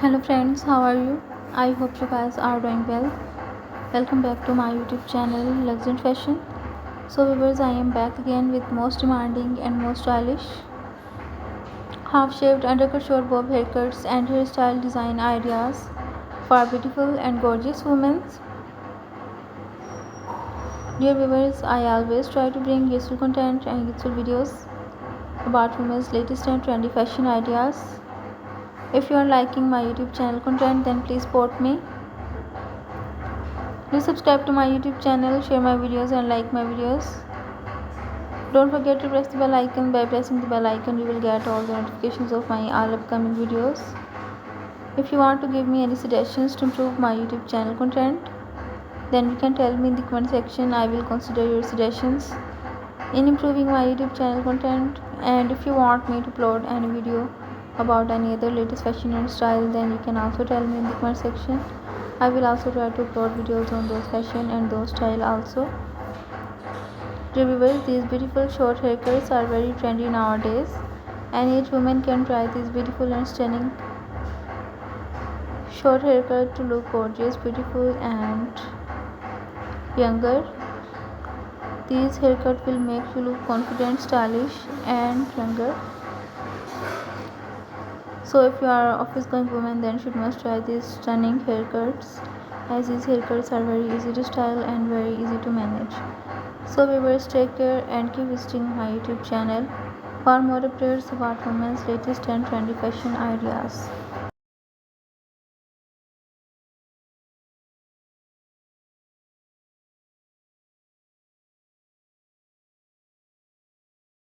Hello friends, how are you? I hope you guys are doing well. Welcome back to my YouTube channel Luxury Fashion. So viewers, I am back again with most demanding and most stylish half shaved undercut short bob haircuts and hairstyle design ideas for beautiful and gorgeous women. Dear viewers, I always try to bring useful content and useful videos about women's latest and trendy fashion ideas. If you are liking my YouTube channel content, then please support me. Do subscribe to my YouTube channel, share my videos and like my videos. Don't forget to press the bell icon. By pressing the bell icon, you will get all the notifications of my all upcoming videos. If you want to give me any suggestions to improve my YouTube channel content, then you can tell me in the comment section. I will consider your suggestions in improving my YouTube channel content. And if you want me to upload any video about any other latest fashion and style, then you can also tell me in the comment section. I will also try to upload videos on those fashion and those style also. Dear viewers, these beautiful short haircuts are very trendy nowadays, and each woman can try this beautiful and stunning short haircut to look gorgeous, beautiful and younger. These haircuts will make you look confident, stylish and younger. So if you are office going woman, then you must try these stunning haircuts, as these haircuts are very easy to style and very easy to manage. So viewers, take care and keep visiting my YouTube channel for more updates about women's latest and trendy fashion ideas.